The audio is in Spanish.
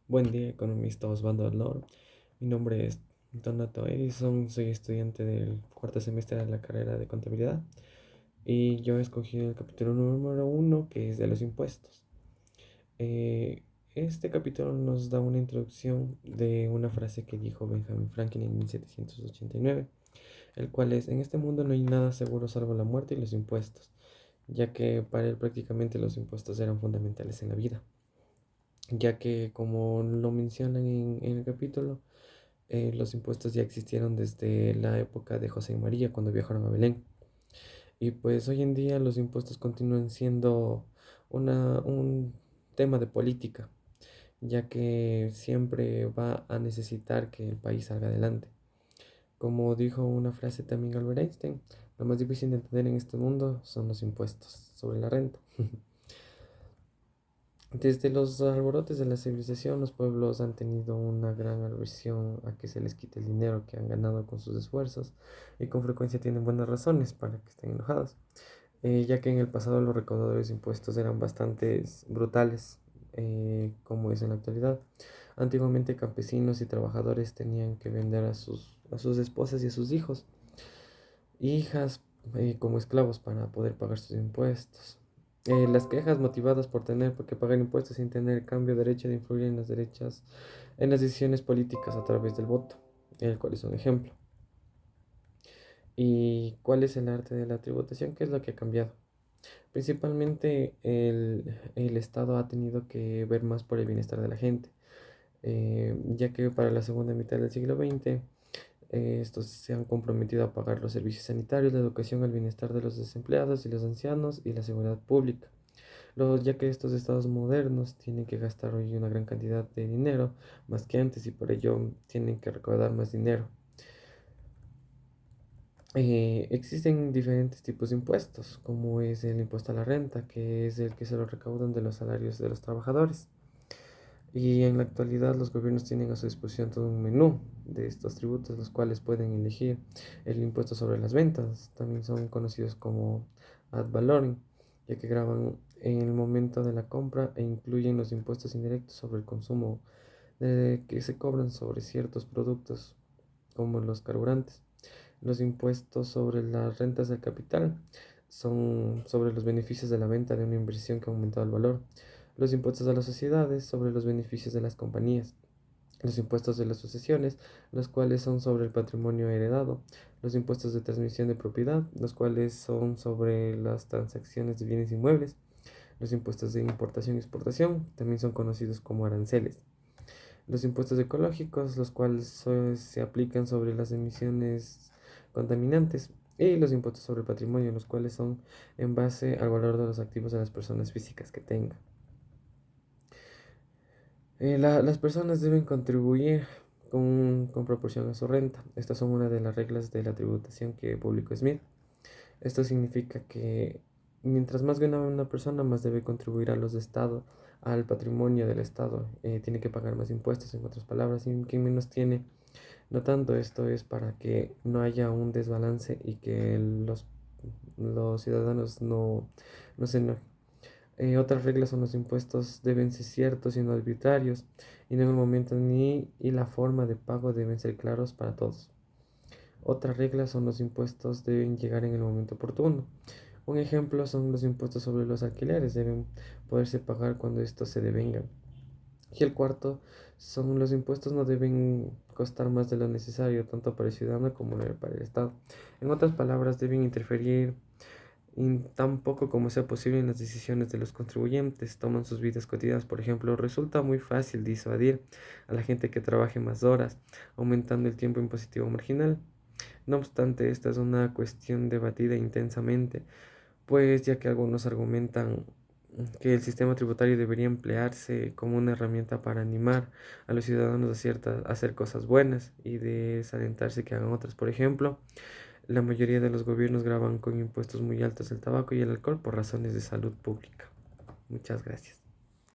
Buen día, economista Osvaldo Alor. Mi nombre es Donato Edison, soy estudiante del cuarto semestre de la carrera de contabilidad y yo he escogido el capítulo número uno, que es de los impuestos. Eh, este capítulo nos da una introducción de una frase que dijo Benjamin Franklin en 1789, el cual es: en este mundo no hay nada seguro salvo la muerte y los impuestos, ya que para él prácticamente los impuestos eran fundamentales en la vida, ya que como lo mencionan en el capítulo, los impuestos ya existieron desde la época de José y María cuando viajaron a Belén. Y pues hoy en día los impuestos continúan siendo un tema de política, ya que siempre va a necesitar que el país salga adelante. Como dijo una frase también Albert Einstein, lo más difícil de entender en este mundo son los impuestos sobre la renta. Desde los alborotes de la civilización, los pueblos han tenido una gran aversión a que se les quite el dinero que han ganado con sus esfuerzos, y con frecuencia tienen buenas razones para que estén enojados, ya que en el pasado los recaudadores de impuestos eran bastante brutales, como es en la actualidad. Antiguamente campesinos y trabajadores tenían que vender a sus esposas y a sus hijas, como esclavos para poder pagar sus impuestos. Las quejas motivadas por tener que pagar impuestos sin tener cambio derecho de influir en las decisiones políticas a través del voto, el cual es un ejemplo. ¿Y cuál es el arte de la tributación? ¿Qué es lo que ha cambiado? Principalmente el Estado ha tenido que ver más por el bienestar de la gente, ya que para la segunda mitad del siglo XX estos se han comprometido a pagar los servicios sanitarios, la educación, el bienestar de los desempleados y los ancianos y la seguridad pública. Ya que estos estados modernos tienen que gastar hoy una gran cantidad de dinero, más que antes, y por ello tienen que recaudar más dinero. Existen diferentes tipos de impuestos, como es el impuesto a la renta, que es el que se lo recaudan de los salarios de los trabajadores. Y en la actualidad los gobiernos tienen a su disposición todo un menú de estos tributos, los cuales pueden elegir el impuesto sobre las ventas. También son conocidos como ad valorem, ya que graban en el momento de la compra e incluyen los impuestos indirectos sobre el consumo, que se cobran sobre ciertos productos como los carburantes. Los impuestos sobre las rentas del capital son sobre los beneficios de la venta de una inversión que ha aumentado el valor. Los impuestos a las sociedades sobre los beneficios de las compañías. Los impuestos de las sucesiones, los cuales son sobre el patrimonio heredado. Los impuestos de transmisión de propiedad, los cuales son sobre las transacciones de bienes inmuebles. Los impuestos de importación y exportación también son conocidos como aranceles. Los impuestos ecológicos, los cuales se aplican sobre las emisiones contaminantes. Y los impuestos sobre el patrimonio, los cuales son en base al valor de los activos de las personas físicas que tengan. Las personas deben contribuir con proporción a su renta. Estas son una de las reglas de la tributación que publicó Smith. Esto significa que mientras más gana una persona, más debe contribuir a los de Estado, al patrimonio del Estado. Tiene que pagar más impuestos, en otras palabras, y quien menos tiene, no tanto. Esto es para que no haya un desbalance y que los ciudadanos no se enojen. Otras reglas son: los impuestos deben ser ciertos y no arbitrarios, y no en el momento ni y la forma de pago deben ser claros para todos. Otras reglas son: los impuestos deben llegar en el momento oportuno. Un ejemplo son los impuestos sobre los alquileres, deben poderse pagar cuando estos se devengan. Y el cuarto son: los impuestos no deben costar más de lo necesario, tanto para el ciudadano como para el Estado. En otras palabras, deben interferir tan poco como sea posible en las decisiones de los contribuyentes. Toman sus vidas cotidianas. Por ejemplo, resulta muy fácil disuadir a la gente que trabaje más horas, aumentando el tiempo impositivo marginal. No obstante, esta es una cuestión debatida intensamente, pues ya que algunos argumentan que el sistema tributario debería emplearse como una herramienta para animar a los ciudadanos a hacer cosas buenas y desalentarse que hagan otras. Por ejemplo, la mayoría de los gobiernos graban con impuestos muy altos el tabaco y el alcohol por razones de salud pública. Muchas gracias.